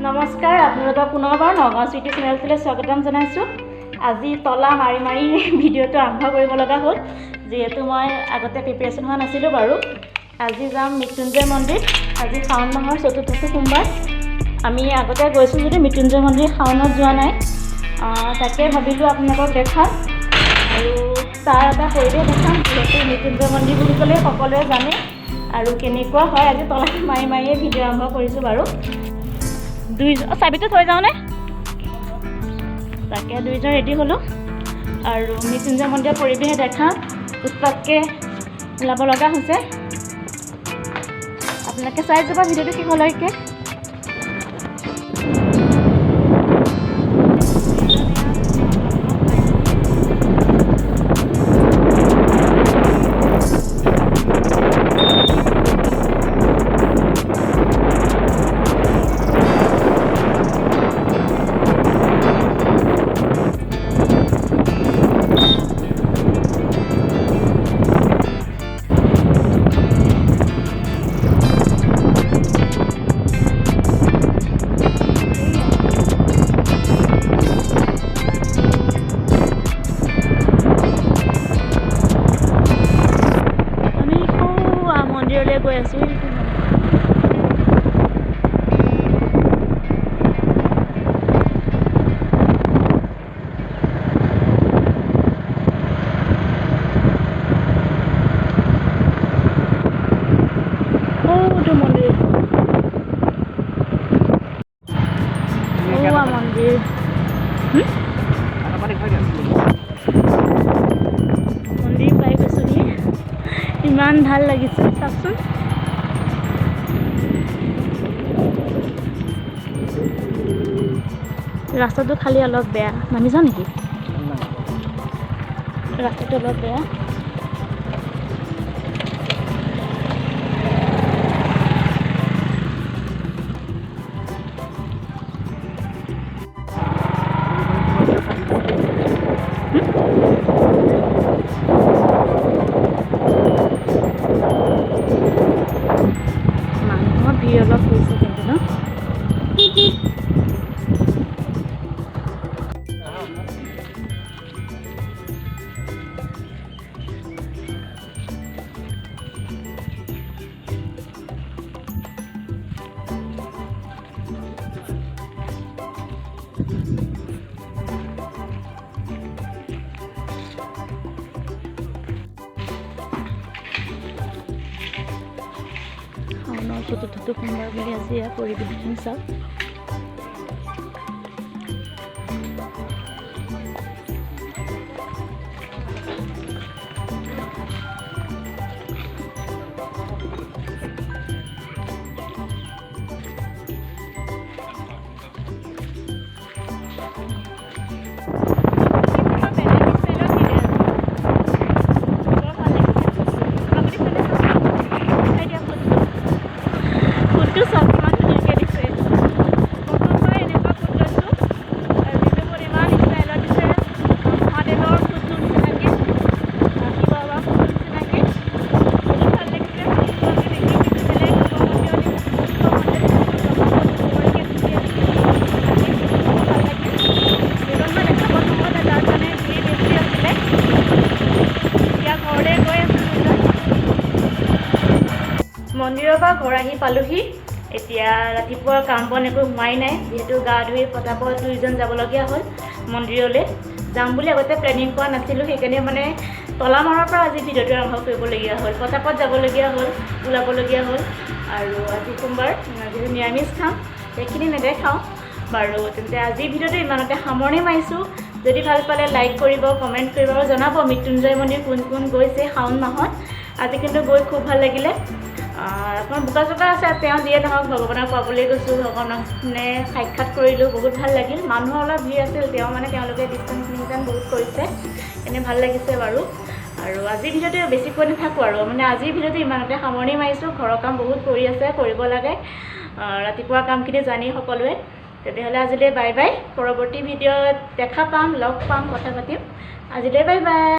নমস্কাৰ, আপোনালোকক পুনৰবাৰ নগাঁও চিটি চেনেলটোলৈ স্বাগতম জনাইছোঁ। আজি তলা মাৰি মাৰি ভিডিঅ'টো আৰম্ভ কৰিব লগা হ'ল, যিহেতু মই আগতে প্ৰিপেৰেশ্যন হোৱা নাছিলোঁ বাৰু। আজি যাম মৃত্যুঞ্জয় মন্দিৰ। আজি শাওণ মাহৰ ৪ৰ্থটো সোমবাৰ। আমি আগতে গৈছোঁ যদি মৃত্যুঞ্জয় মন্দিৰ শাওণত যোৱা নাই, তাকে ভাবিলোঁ আপোনালোকক দেখাম আৰু তাৰ এটা পৰিৱেশ দেখাম, যিহেতু মৃত্যুঞ্জয় মন্দিৰ বুলি ক'লে সকলোৱে জানে আৰু কেনেকুৱা হয়। আজি তলা মাৰি মাৰিয়ে ভিডিঅ' আৰম্ভ কৰিছোঁ বাৰু। চাবিটো থৈ যাওঁনে? তাকে দুইজন ৰেডি হ'লোঁ আৰু মৃত্যুঞ্জয় মন্দিৰৰ পৰিৱেশ দেখা উৎপাতকৈ ওলাব লগা হৈছে। আপোনালোকে চাই যাব ভিডিঅ'টো শেষলৈকে। মন্দিৰলৈ গৈ আছোঁ। মন্দিৰ পাই গৈছোহি। ইমান ভাল লাগিছে চাওকচোন। ৰাস্তাটো খালি অলপ বেয়া, নামি যাওঁ নেকি? ৰাস্তাটো অলপ বেয়া। মানুহৰ ভিৰ অলপ হৈছে কিন্তু ন? শাওণৰ ৪ৰ্থটো সোমবাৰ বুলি আজি ইয়াৰ পৰিৱেশখিনি চাওক। মন্দিৰৰ পৰা ঘৰ আহি পালোহি। এতিয়া ৰাতিপুৱা কাম বন একো হোৱাই নাই, যিহেতু গা ধুই পটাপট দুইজন যাবলগীয়া হ'ল মন্দিৰলৈ। যাম বুলি আগতে প্লেনিং কৰা নাছিলোঁ, সেইকাৰণে মানে তলামাৰৰ পৰা আজি ভিডিঅ'টো আৰম্ভ কৰিবলগীয়া হ'ল। পটাপট যাবলগীয়া হ'ল, ওলাবলগীয়া হ'ল। আৰু আজি সোমবাৰ, যিহেতু নিৰামিষ খাম, সেইখিনি নেদেখাওঁ বাৰু। তেন্তে আজি ভিডিঅ'টো ইমানতে সামৰণি মাৰিছোঁ। যদি ভাল পালে লাইক কৰিব, কমেণ্ট কৰিব আৰু জনাব মৃত্যুঞ্জয় মন্দিৰ কোন কোন গৈছে শাওণ মাহত। আজি কিন্তু গৈ খুব ভাল লাগিলে। আপোনাৰ বোকা চোকা আছে, তেওঁ যিয়ে নহওক ভগৱানক পাবলৈ গৈছোঁ, ভগৱানক সাক্ষাৎ কৰিলোঁ, বহুত ভাল লাগিল। মানুহৰ অলপ ভিৰ আছিল, তেওঁলোকে ডিষ্টেঞ্চ মেইনটেইন বহুত কৰিছে, এনে ভাল লাগিছে বাৰু। আৰু আজিৰ ভিডিঅ'টো বেছি কৈ নাথাকোঁ আৰু, আজিৰ ভিডিঅ'টো ইমানতে সামৰণি মাৰিছোঁ। ঘৰৰ কাম বহুত কৰি আছে, কৰিব লাগে। ৰাতিপুৱা কামখিনি জানি সকলোৱে। তেতিয়াহ'লে আজিলৈ বাই বাই। পৰৱৰ্তী ভিডিঅ'ত দেখা পাম, লগ পাম, কথা পাতিম। আজিলৈ বাই বাই।